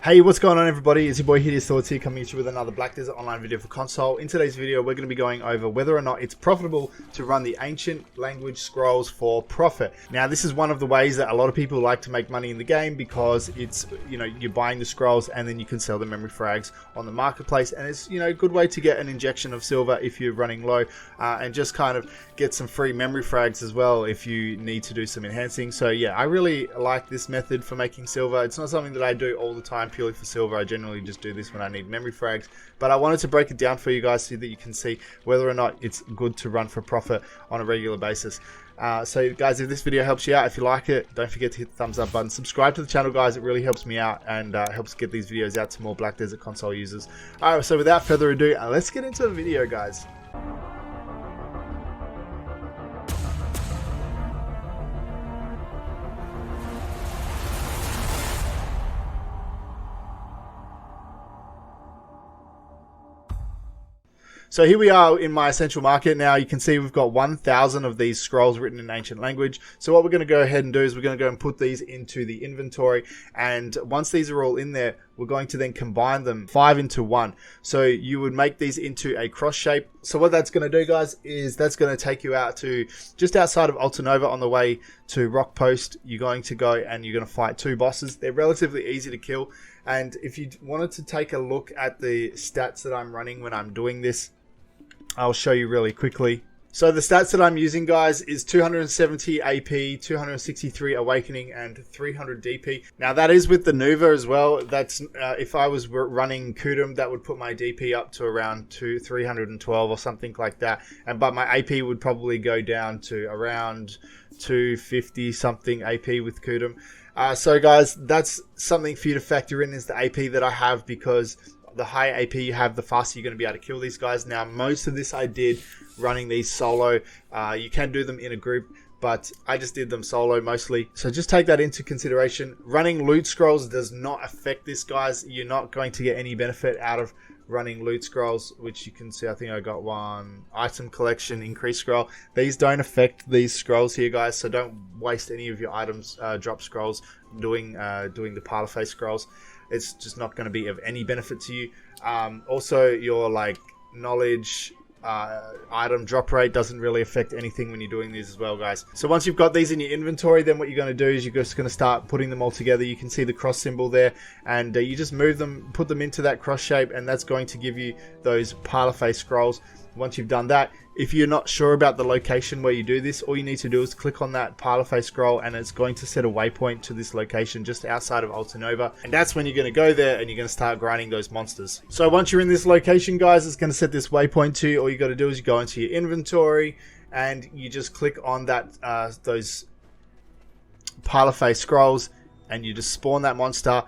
Hey, what's going on everybody? It's your boy Hideous Thoughts here, coming at you with another Black Desert Online video for console. In today's video, we're going to be going over whether or not it's profitable to run the ancient language scrolls for profit. Now, this is one of the ways that a lot of people like to make money in the game because it's, you're buying the scrolls and then you can sell the memory frags on the marketplace, and it's, a good way to get an injection of silver if you're running low, and just kind of get some free memory frags as well if you need to do some enhancing. So yeah, I really like this method for making silver. It's not something that I do all the time purely for silver. I generally just do this when I need memory frags, but I wanted to break it down for you guys so that you can see whether or not it's good to run for profit on a regular basis. So guys, if this video helps you out, if you like it, don't forget to hit the thumbs up button. Subscribe to the channel, guys. It really helps me out and helps get these videos out to more Black Desert console users. Alright, so without further ado, let's get into the video, guys. So here we are in my essential market. Now you can see we've got 1,000 of these scrolls written in ancient language. So what we're going to go ahead and do is we're going to go and put these into the inventory. And once these are all in there, we're going to then combine them 5 into 1. So you would make these into a cross shape. So what that's going to do, guys, is that's going to take you out to just outside of Altanova on the way to Rock Post. You're going to go and you're going to fight 2 bosses. They're relatively easy to kill. And if you wanted to take a look at the stats that I'm running when I'm doing this, I'll show you really quickly. So the stats that I'm using, guys, is 270 AP, 263 Awakening, and 300 DP. Now that is with the Nuva as well. That's if I was running Kudum, that would put my DP up to around 312 or something like that. But my AP would probably go down to around 250 something AP with Kudum. So guys, that's something for you to factor in, is the AP that I have, because the higher AP you have, the faster you're going to be able to kill these guys. Now, most of this I did running these solo. You can do them in a group, but I just did them solo mostly. So just take that into consideration. Running loot scrolls does not affect this, guys. You're not going to get any benefit out of running loot scrolls, which you can see. I think I got one item collection increase scroll. These don't affect these scrolls here, guys, so don't waste any of your items drop scrolls doing the Pila Fe Scrolls. It's just not going to be of any benefit to you. Also, your knowledge item drop rate doesn't really affect anything when you're doing these as well, guys. So once you've got these in your inventory, then what you're going to do is you're just going to start putting them all together. You can see the cross symbol there, and you just move them, put them into that cross shape, and that's going to give you those Pila Fe Scrolls. Once you've done that, if you're not sure about the location where you do this, all you need to do is click on that Pila Fe Scroll, and it's going to set a waypoint to this location just outside of Altanova, and that's when you're going to go there and you're going to start grinding those monsters. So once you're in this location, guys, it's going to set this waypoint to you. All you got to do is you go into your inventory and you just click on that those Pila Fe Scrolls, and you just spawn that monster.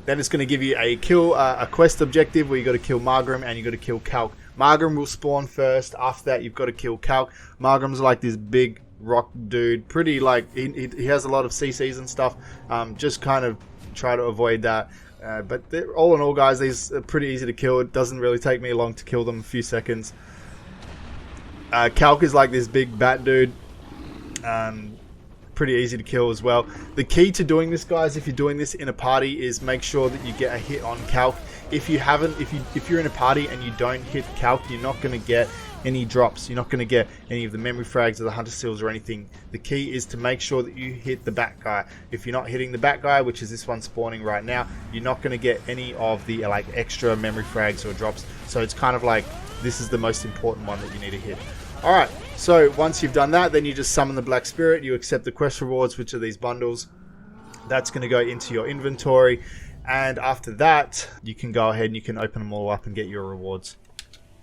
Then it's going to give you a quest objective where you got to kill Margrim and you got to kill Calc. Margrim will spawn first. After that, you've got to kill Calc. Margrim's like this big rock dude, pretty he has a lot of CCs and stuff. Just kind of try to avoid that. But all in all, guys, these are pretty easy to kill. It doesn't really take me long to kill them, a few seconds. Calc is like this big bat dude. Pretty easy to kill as well. The key to doing this, guys, if you're doing this in a party, is make sure that you get a hit on Calc. If you're in a party and you don't hit Calc, you're not going to get any drops. You're not going to get any of the memory frags or the hunter seals or anything. The key is to make sure that you hit the bat guy. If you're not hitting the bat guy, which is this one spawning right now, you're not going to get any of the extra memory frags or drops. So it's kind of like this is the most important one that you need to hit. Alright, so once you've done that, then you just summon the Black Spirit, you accept the quest rewards, which are these bundles. That's going to go into your inventory, and after that, you can go ahead and you can open them all up and get your rewards.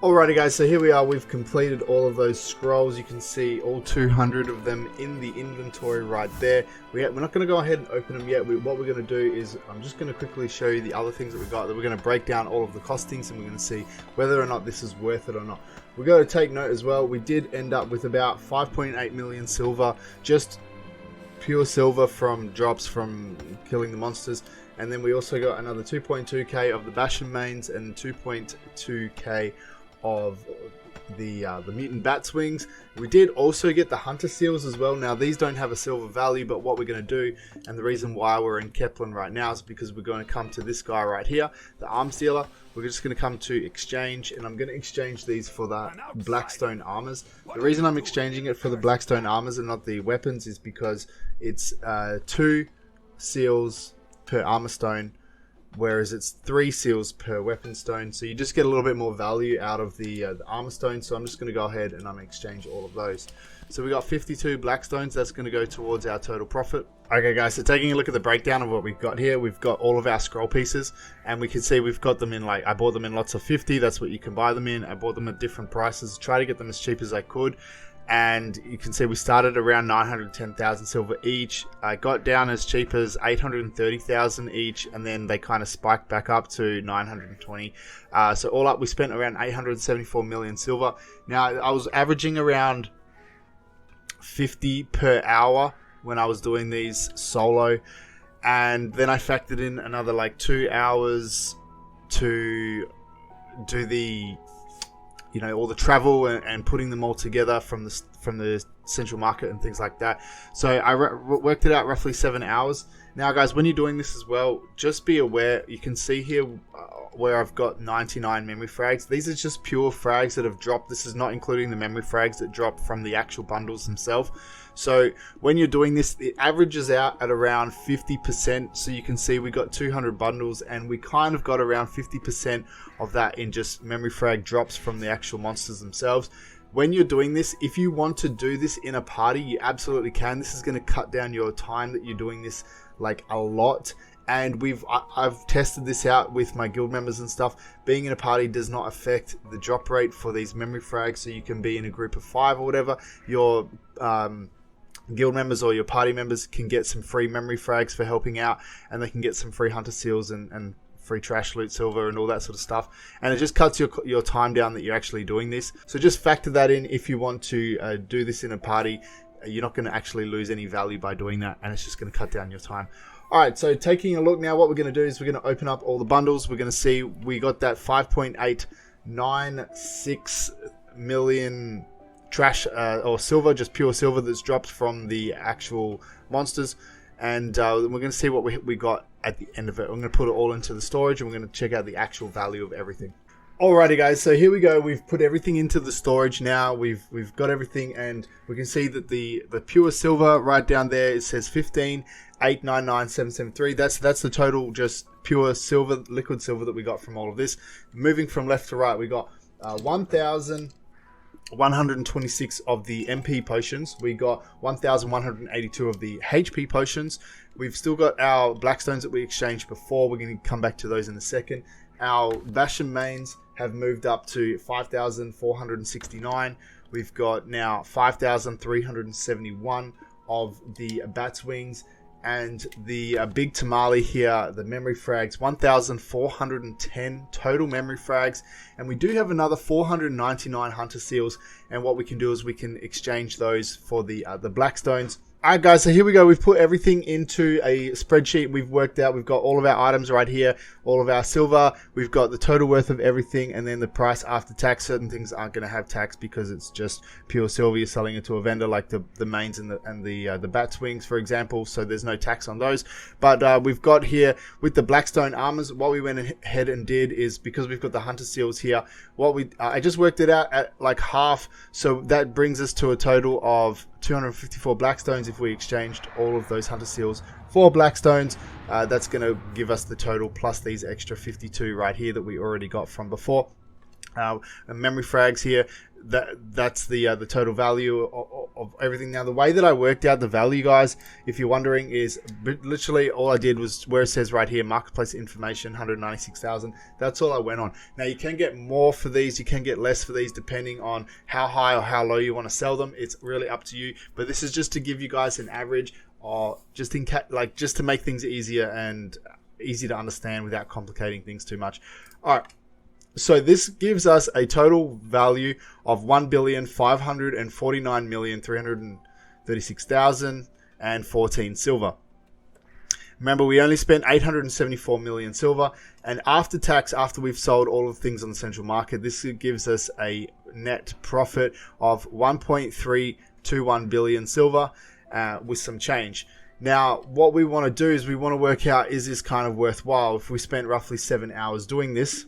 Alrighty, guys, so here we are. We've completed all of those scrolls. You can see all 200 of them in the inventory right there. We're not going to go ahead and open them yet. What we're going to do is I'm just going to quickly show you the other things that we got. That we're going to break down all of the costings, and we're going to see whether or not this is worth it or not. We've got to take note as well, we did end up with about 5.8 million silver, just pure silver from drops from killing the monsters. And then we also got another 2.2k of the Bastion mains and 2.2k of the mutant bat's wings. We did also get the hunter seals as well. Now these don't have a silver value, but what we're going to do, and the reason why we're in Kepler right now, is because we're going to come to this guy right here, the arms dealer. We're just going to come to exchange, and I'm going to exchange these for the Blackstone armors. The reason I'm exchanging it for the Blackstone armors and not the weapons is because it's 2 seals per armor stone, whereas it's 3 seals per weapon stone. So you just get a little bit more value out of the armor stone. So I'm just going to go ahead and I'm going to exchange all of those. So we got 52 black stones. That's going to go towards our total profit. Okay guys, so taking a look at the breakdown of what we've got here, we've got all of our scroll pieces, and we can see we've got them in, like, I bought them in lots of 50. That's what you can buy them in. I bought them at different prices, try to get them as cheap as I could. And you can see we started around 910,000 silver each. I got down as cheap as 830,000 each, and then they kind of spiked back up to 920. So all up, we spent around 874 million silver. Now I was averaging around 50 per hour when I was doing these solo, and then I factored in another like 2 hours to do the, you know, all the travel and putting them all together from the central market and things like that. So I worked it out roughly 7 hours. Now guys, when you're doing this as well, just be aware, you can see here where I've got 99 memory frags. These are just pure frags that have dropped. This is not including the memory frags that drop from the actual bundles themselves. So when you're doing this, it averages out at around 50%. So you can see we got 200 bundles, and we kind of got around 50% of that in just memory frag drops from the actual monsters themselves. When you're doing this, if you want to do this in a party, you absolutely can. This is going to cut down your time that you're doing this like a lot. And I've tested this out with my guild members and stuff. Being in a party does not affect the drop rate for these memory frags, so you can be in a group of 5 or whatever. Your guild members or your party members can get some free memory frags for helping out, and they can get some free hunter seals and free trash loot silver and all that sort of stuff. And it just cuts your time down that you're actually doing this. So just factor that in if you want to do this in a party. You're not going to actually lose any value by doing that, and it's just going to cut down your time. Alright, so taking a look now, what we're going to do is we're going to open up all the bundles. We're going to see we got that 5.896 million trash or silver, just pure silver that's dropped from the actual monsters. And we're going to see what we got at the end of it. I'm going to put it all into the storage, and we're going to check out the actual value of everything. Alrighty guys, so here we go. We've put everything into the storage now. We've got everything, and we can see that the pure silver right down there, it says 15,899,773. That's the total just pure silver, liquid silver that we got from all of this. Moving from left to right, we got 1,126 of the MP potions. We got 1,182 of the HP potions. We've still got our Blackstones that we exchanged before. We're going to come back to those in a second. Our Bastion mains have moved up to 5,469. We've got now 5,371 of the Bat's Wings, and the big tamale here, the memory frags, 1,410 total memory frags, and we do have another 499 hunter seals. And what we can do is we can exchange those for the Blackstones. Alright guys, so here we go. We've put everything into a spreadsheet. We've worked out, we've got all of our items right here, all of our silver. We've got the total worth of everything, and then the price after tax. Certain things aren't going to have tax because it's just pure silver. You're selling it to a vendor, like the mains and the Bat's Wings, for example. So there's no tax on those. But we've got here with the Blackstone armors, what we went ahead and did is, because we've got the hunter seals here, I just worked it out at like half. So that brings us to a total of 254 Blackstones. If we exchanged all of those hunter seals for Blackstones, that's going to give us the total plus these extra 52 right here that we already got from before. Memory frags here, that's the total value of everything. Now the way that I worked out the value, guys, if you're wondering, is literally all I did was where it says right here marketplace information 196,000. That's all I went on. Now you can get more for these, you can get less for these depending on how high or how low you want to sell them. It's really up to you, but this is just to give you guys an average, or just to make things easier and easy to understand without complicating things too much. All right. So this gives us a total value of 1,549,336,014 silver. Remember, we only spent 874 million silver, and after tax, after we've sold all of the things on the central market, this gives us a net profit of 1.321 billion silver with some change. Now, what we want to do is we want to work out, is this kind of worthwhile? If we spent roughly 7 hours doing this,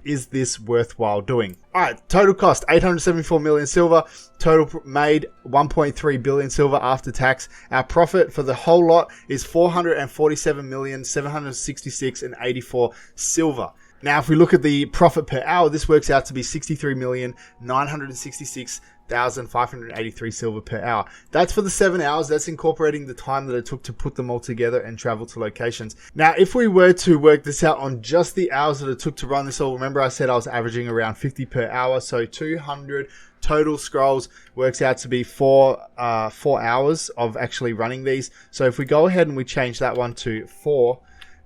is this worthwhile doing? All right, total cost 874 million silver, total made 1.3 billion silver after tax. Our profit for the whole lot is 447,766,84 silver. Now, if we look at the profit per hour, this works out to be 63,966,583 silver per hour. That's for the 7 hours. That's incorporating the time that it took to put them all together and travel to locations. Now, if we were to work this out on just the hours that it took to run this all, remember I said I was averaging around 50 per hour, so 200 total scrolls works out to be 4 hours of actually running these. So if we go ahead and we change that one to 4,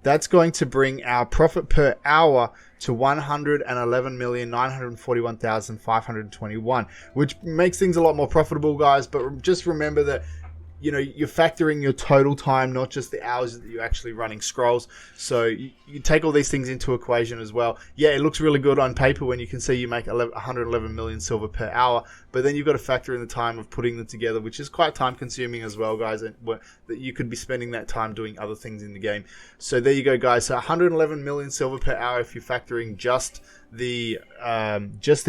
that's going to bring our profit per hour to 111,941,521, which makes things a lot more profitable, guys. But just remember that, you know, you're factoring your total time, not just the hours that you're actually running scrolls. So you take all these things into equation as well. Yeah, it looks really good on paper when you can see you make 111 million silver per hour, but then you've got to factor in the time of putting them together, which is quite time consuming as well, guys, and that you could be spending that time doing other things in the game. So there you go, guys. So 111 million silver per hour if you're factoring just the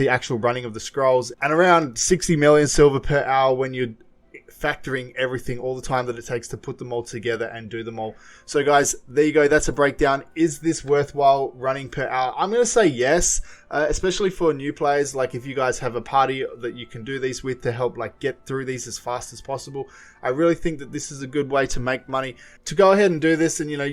actual running of the scrolls, and around 60 million silver per hour when you're factoring everything, all the time that it takes to put them all together and do them all. So guys, there you go. That's a breakdown. Is this worthwhile running per hour? I'm going to say yes, especially for new players. Like if you guys have a party that you can do these with to help like get through these as fast as possible, I really think that this is a good way to make money, to go ahead and do this. And you know,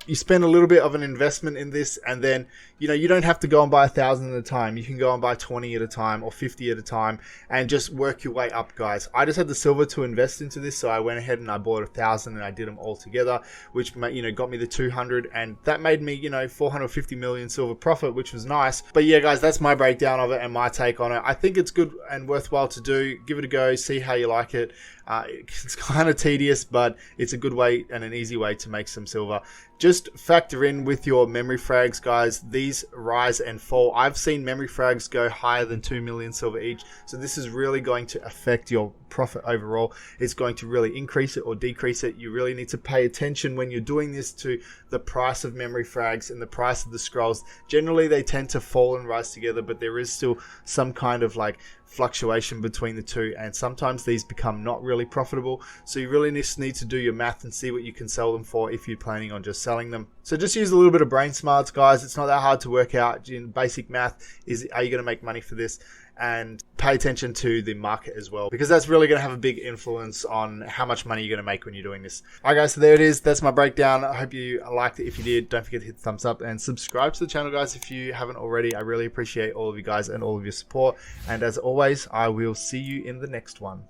you spend a little bit of an investment in this, and then, you know, you don't have to go and buy 1,000 at a time. You can go and buy 20 at a time or 50 at a time and just work your way up, guys. I just had the silver to invest into this, so I went ahead and I bought 1,000 and I did them all together, which, you know, got me the 200, and that made me, you know, 450 million silver profit, which was nice. But yeah, guys, that's my breakdown of it and my take on it. I think it's good and worthwhile to do. Give it a go, see how you like it. It's kind of tedious, but it's a good way and an easy way to make some silver. Just factor in with your memory frags, guys. These rise and fall. I've seen memory frags go higher than 2 million silver each. So this is really going to affect your profit overall. It's going to really increase it or decrease it. You really need to pay attention when you're doing this to the price of memory frags and the price of the scrolls. Generally, they tend to fall and rise together, but there is still some kind of like fluctuation between the two, and sometimes these become not really profitable. So you really just need to do your math and see what you can sell them for if you're planning on just selling them. So just use a little bit of brain smarts, guys. It's not that hard to work out. Basic math is, are you going to make money for this? And pay attention to the market as well, because that's really going to have a big influence on how much money you're going to make when you're doing this. All right, guys, so there it is. That's my breakdown. I hope you liked it. If you did, don't forget to hit the thumbs up and subscribe to the channel, guys, if you haven't already. I really appreciate all of you guys and all of your support. And as always, I will see you in the next one.